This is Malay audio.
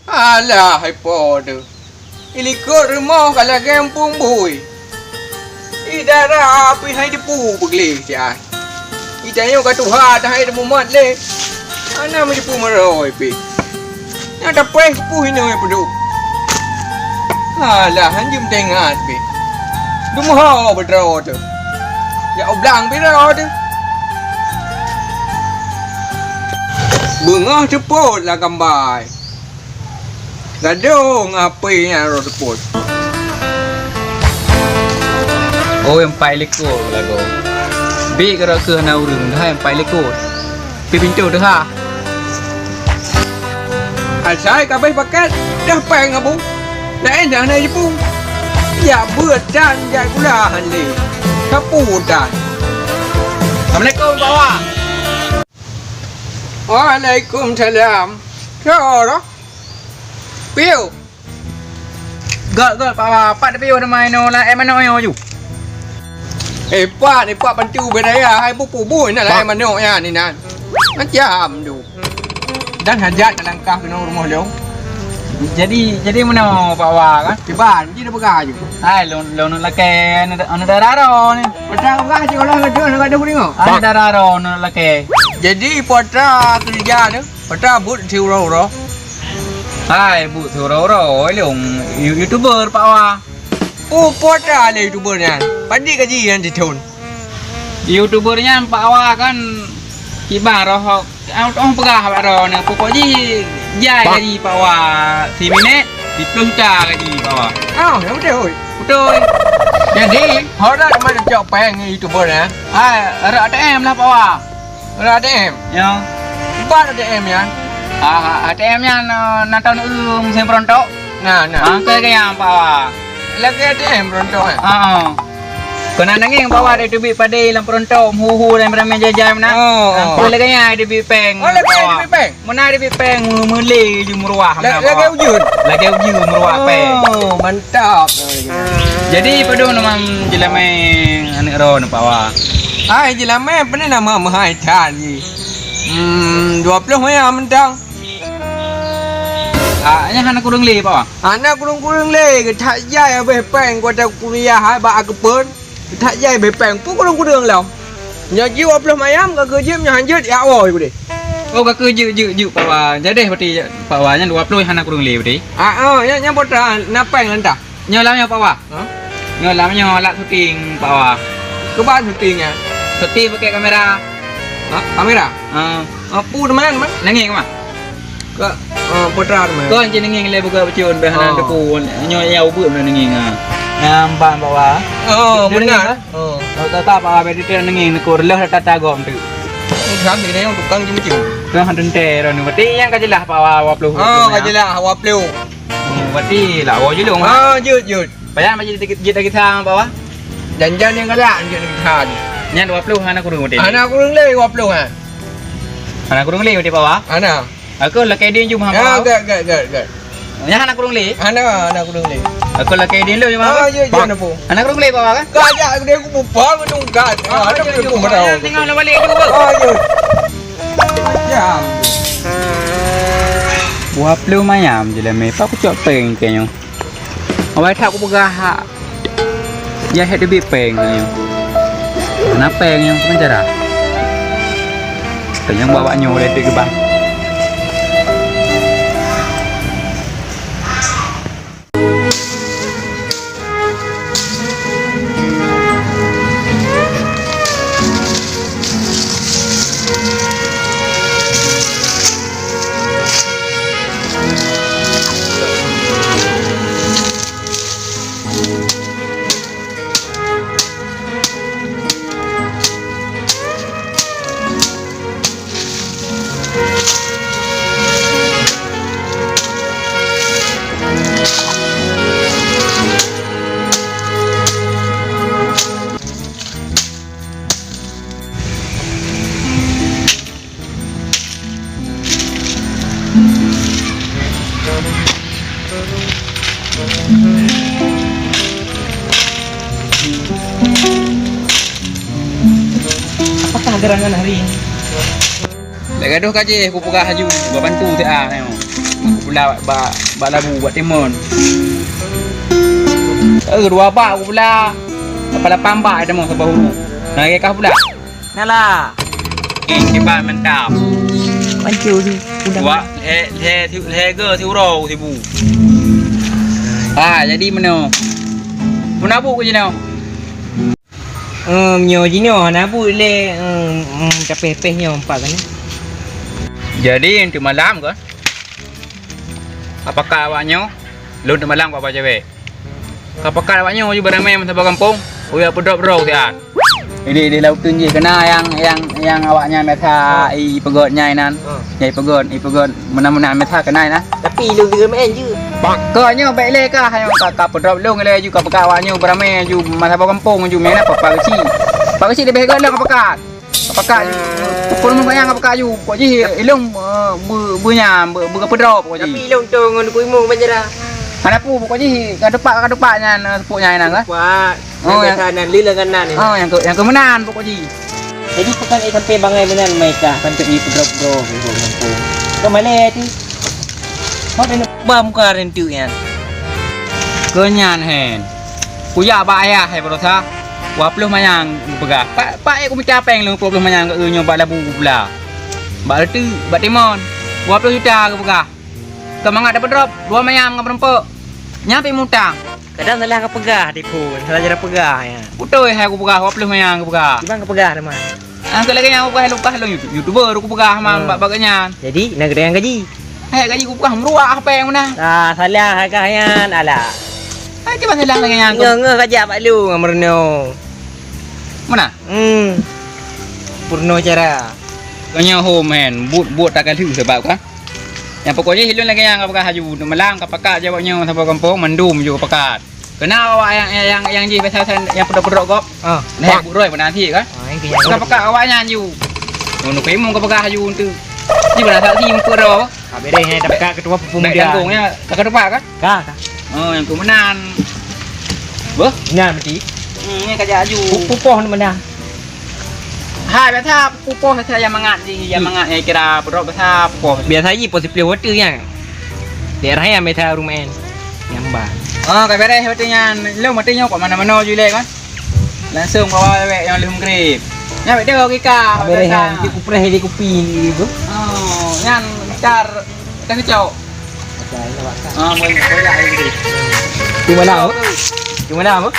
Alah, hai podo. Ilikut rumah kalau kampung bui. Idara api hai depu begli sia. Idanya ka Tuhan dah hai depu mat le. Ana me depu maroi pi. Nya da peh pu hina ai pedu. Alah, hanjum tengat pi. Dumha bedro tu. Ya oblang pi ro tu. Bengah cepot lah gambar. Gadung api yang roh teput. Oh yang pai lekor lagu. Bi kira ke na urung dah yang pai lekor. Pi pintu dah ha. Asai kabeh paket dah peng abu. Dah dah na jepu. Ya beut dan ya gula hanli. Kapu dan. Assalamualaikum bawa. Waalaikumsalam. Kau Piu. Gak bawa pak de piu namai no la emano yo ju. Pak ni pak bantu bedaya hai pupu bui nak lah emano ya ni nan. Macam tu. Dan hajat nak langkah kena rumah lu. Jadi mana pak wa kan? Di ban ji dah pegang je. Hai lon la ke ana dararo ni. Padang pegang je kalau ngadu nak ada tengok. Ana dararo la ke. Jadi potra kerja tu. Potra but thiu ro. Hai bu thuro long YouTuber pak wa. Oh potra le YouTuber ni. Padi gaji yang ditun. YouTubernya pak wa kan ibar roh ông pegah pak ro ni pokok ji jai gaji pak wa 3 minit di 10 juta gaji pak wa. Ya betul. Betul. Jadi orang mana cak peng YouTuber ni. Hai ada ATM lah pak wa. Ada ATM. Ya. Bar ATM ya. ATM nya natau musim perontok. Nah. Ke yang pak wa. Lagi ATM rontok. Kena nanging bawa ada duit pada dalam perontok hu dan ramai jajai mana. Kau lagi yang ada duit peng. Oh lagi ada duit peng. Mana ada duit peng mele ju meruah. Lagi ujud. Lagi ujud meruah peng. Oh mantap. Jadi padu nama jelamai anak ro nak bawa. Hai jelamai apa ni nama mahai tadi. 20 ya mentang. Nya anak kurang le bawa. Anak kurang le ke tak jai abeh peng kau tak kuliah hai ba akepun. Tak jai abeh peng pun kurang lah. Nya jiwa 20 mayam ke kerja nya hanjut ya oi budi. Oh ke je bawa. Jadi berarti bawanya 20 anak kurang le berarti. Nya potra na peng lantah. Nya lamnya bawa. Nya lamnya alat syuting bawa. Ke ban syutingnya. Syuting pakai kamera. Kamera? Pu mana? Nanging mah. Ke potra mana? Kau anjing nanging le buka beciun behana depu nyo yau bu nanging Nampak bawa. Benar. Tetap bawa bedi nanging ko leh tata gom tu. Kan ni yang tukang jim. Kan hanten te ro ni berarti yang kajelah bawa 20. Kajelah 20. Berarti lah wo julung. Jut. Payah macam kita kita bawa. Janjan yang galak jut kita. Nya 20 anak kurang berarti. Anak kurang le 20 ah. Anak kurang le berarti bawa. Anak. Aku laki dia jum hamba. Gak. Nya anak kurang le. Anak kurang le. Aku laki dia lu jumpa. Jut apa? Anak kurang le bawa kan? Gajak dia aku bupa gedung gat. Ada belum berau. Tengok nak balik dulu. Jut. Jam. Buah pelu mayam je lah me. Pak aku cok peng kayaknya. Awak tak aku pegah. Ya head lebih peng kayaknya. Kenapa yang penjara? Tanya bawa nyo dari ke bang. Apakah gerangan hari ini? Lek gaduh kaje aku pegah haju, gua bantu teh ah. pula ba labu buat timun. Dua bak aku pula. Kepala pambak ada mau sebab hulu. Nak kah pula? Nala. Kipas mantap. Pancul tu. Buat he ke ro tibu. Jadi mana? Mana bu je now? Nyo jino na bu le capeh-peh nyo empat kan. Jadi untuk malam ke? Apakah awaknya? Lu untuk malam kau apa cewek? Apakah awaknya juga beramai masa kampung? Oh ya pedok bro tian. Ini laut tunji kena yang awaknya meta pegotnya nan. Nyai pegot mana-mana meta kena na. Tapi lu dia main je. Kau nya baik le kah yang kak pedok lu le juga apakah awaknya beramai juga masa kampung juga mana apa kecil. Pak kecil lebih gede apakah? Apakah pukul banyak apakah you? Kau je ilung punya berpedok kau je. Tapi ilung tu ngon kuimu banjara. Mana pu pokoknya kadepaknya sepuknya nang kan? Wah, yang kanan lila kanan ni. Oh, yang kemenan pokoknya. Jadi pekan sampai bangai benan mereka sampai di bro di kampung. Kemana tu? Mau ada bam muka rentu yan. Kenyan hen. Kuya ba ayah hai berosa. 20 mayang pegah. Pak aku minta apa yang lu 20 mayang ke nyoba labu pula. Ba tu, ba timon. 20 juta ke pegah. Kemangat dapat drop 2 mayam dengan perempuan. Nyampe mutang. Kadang salah ke pegah di pun. Salah cara pegah ya. Betul hai aku pegah 20 mayang ke pegah. Di mana ke pegah nama? Angkat lagi yang aku lupa lu YouTuber aku pegah mang baganya. Jadi nak kena yang gaji. Hai gaji aku pegah meruak apa yang mana? Salah hakayan ala. Hai cuba salah lagi yang Ngeh kajak pak lu ngamrno. Mana? Purno cara. Kanya home hen, buat takkan tu sebab kan. Yang pokoknya hilun lagi yang apakah haju melang kapakat jawabnya sampai kampung mendum juga kapakat. Kenal awak yang ji pasal yang pedok-pedok kok. Leh buroi nanti kan. Kapakat awaknya ju. Ngono pemong kapakat haju tu. Ji benar tak si muka ro. Bere he dapat ketua pemuda. Tangkungnya tak kedepak kan? Kah. Oh yang kemenan. Beh, Nah mesti. Ni kajak haju. Pupoh ni mana? Hai biasa pupoh saya yang mangat je, yang mangat kira pedok besar pupoh. Biasa je positif water yang. Daerah yang meta rumah nyambah. Kai beres betulnya lu matinya kok mana-mana je le kan. Langsung bawa wek yang lum grip. Nya wek dia kika. Beres yang di kupreh di kupi ni tu. Oh, nyan car kan kecau. Boleh lah ini. Di mana? Di mana?